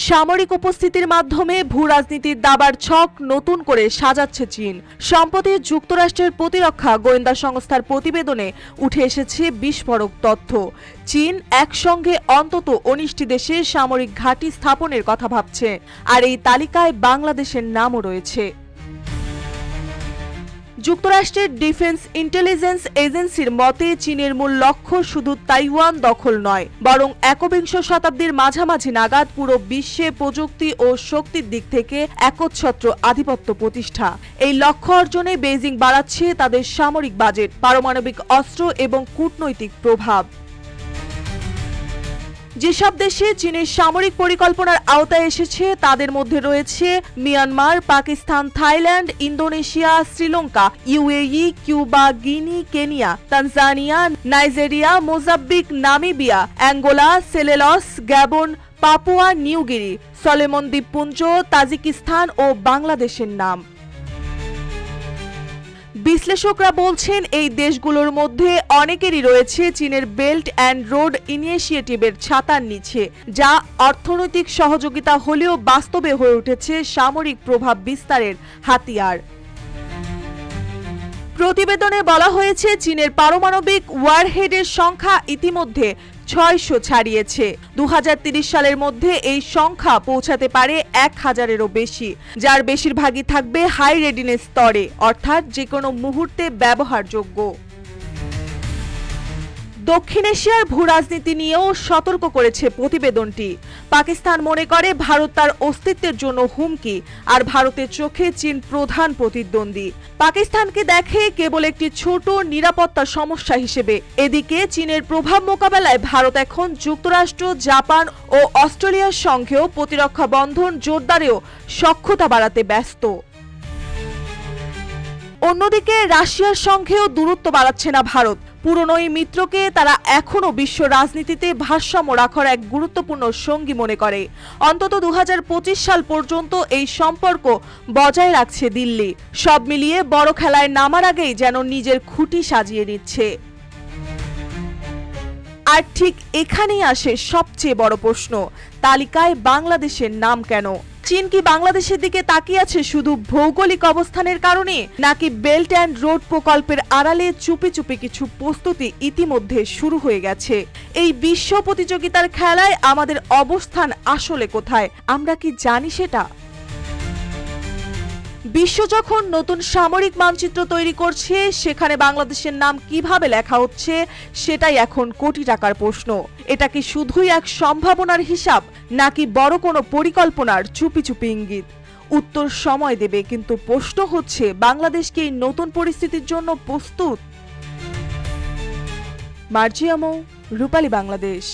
সামরিক উপস্থিতির মাধ্যমে ভূরাজনীতির দাবার ছক নতুন করে সাজাচ্ছে চীন। সম্প্রতি যুক্তরাষ্ট্রের প্রতিরক্ষা গোয়েন্দা সংস্থার প্রতিবেদনে উঠে এসেছে বিস্ফোরক তথ্য। চীন একসঙ্গে অন্তত 19টি দেশে সামরিক ঘাঁটি স্থাপনের কথা ভাবছে, আর এই তালিকায় বাংলাদেশের নামও রয়েছে। যুক্তরাষ্ট্রের ডিফেন্স ইন্টেলিজেন্স এজেন্সির মতে চীনের মূল লক্ষ্য শুধু তাইওয়ান দখল নয়, বরং একবিংশ শতাব্দীর মাঝামাঝি নাগাদ পুরো বিশ্বে প্রযুক্তি ও শক্তির দিক থেকে একচ্ছত্র আধিপত্য প্রতিষ্ঠা। এই লক্ষ্য অর্জনে বেইজিং বাড়াচ্ছে তাদের সামরিক বাজেট, পারমাণবিক অস্ত্র এবং কূটনৈতিক প্রভাব। যেসব দেশে চীনের সামরিক পরিকল্পনার আওতায় এসেছে তাদের মধ্যে রয়েছে Myanmar, Pakistan, Thailand, Indonesia, Sri Lanka, UAE, Cuba, Guinea, Kenya, Tanzania, Nigeria, Mozambique, Namibia, Angola, Seychelles, Gabon, Papua New Guinea, Solomon দ্বীপপুঞ্জ, তাজিকিস্তান ও বাংলাদেশের নাম। বিশ্লেষকরা বলছেন এই দেশগুলোর মধ্যে অনেকেরই রয়েছে চীনের বেল্ট অ্যান্ড রোড ইনিশিয়েটিভের ছাতার নিচে, যা অর্থনৈতিক সহযোগিতা হলেও বাস্তবে হয়ে উঠেছে সামরিক প্রভাব বিস্তারের হাতিয়ার। প্রতিবেদনে বলা হয়েছে চীনের পারমাণবিক ওয়ারহেডের সংখ্যা ইতিমধ্যে 600 ছাড়িয়েছে। 2030 সালের মধ্যে এই সংখ্যা পৌঁছাতে পারে 1000-এরও বেশি, যার বেশিরভাগই থাকবে হাই রেডিনেস স্তরে, অর্থাৎ যে কোনো মুহূর্তে ব্যবহারযোগ্য। দক্ষিণ এশিয়ার ভূরাজনীতি নিয়েও সতর্ক করেছে প্রতিবেদনটি। পাকিস্তান মনে করে ভারত তার অস্তিত্বের জন্য হুমকি, আর ভারতের চোখে চীন প্রধান প্রতিদ্বন্দ্বী। পাকিস্তানকে দেখে কেবল একটি ছোট নিরাপত্তা সমস্যা হিসেবে। এদিকে চীনের প্রভাব মোকাবেলায় ভারত এখন যুক্তরাষ্ট্র, জাপান ও অস্ট্রেলিয়ার সঙ্গেও প্রতিরক্ষা বন্ধন জোরদারেও সখ্যতা বাড়াতে ব্যস্ত। অন্যদিকে রাশিয়ার সঙ্গেও দূরত্ব বাড়াচ্ছে না ভারত। পুরনো এই মিত্রকে তারা এখনও বিশ্ব রাজনীতিতে ভারসাম্য রাখার এক গুরুত্বপূর্ণ সঙ্গী মনে করে। অন্তত 2025 সাল পর্যন্ত এই সম্পর্ক বজায় রাখছে দিল্লি। সব মিলিয়ে বড় খেলায় নামার আগেই যেন নিজের খুঁটি সাজিয়ে নিচ্ছে। আর ঠিক এখানেই আসে সবচেয়ে বড় প্রশ্ন, তালিকায় বাংলাদেশের নাম কেন? চীন কি বাংলাদেশের দিকে তাকিয়ে আছে শুধু ভৌগোলিক অবস্থানের কারণে, নাকি বেল্ট অ্যান্ড রোড প্রকল্পের আড়ালে চুপি চুপি কিছু প্রস্তুতি ইতিমধ্যে শুরু হয়ে গেছে? এই বিশ্ব প্রতিযোগিতার খেলায় আমাদের অবস্থান আসলে কোথায়, আমরা কি জানি সেটা? বিশ্ব যখন নতুন সামরিক মানচিত্র তৈরি করছে, সেখানে বাংলাদেশের নাম কিভাবে লেখা হচ্ছে সেটাই এখন কোটি টাকার প্রশ্ন। এটা কি শুধুই এক সম্ভাবনার হিসাব, নাকি বড় কোনো পরিকল্পনার চুপি চুপি ইঙ্গিত? উত্তর সময় দেবে, কিন্তু প্রশ্ন হচ্ছে বাংলাদেশ কি এই নতুন পরিস্থিতির জন্য প্রস্তুত? মার্জিয়া মৌ, রূপালী বাংলাদেশ।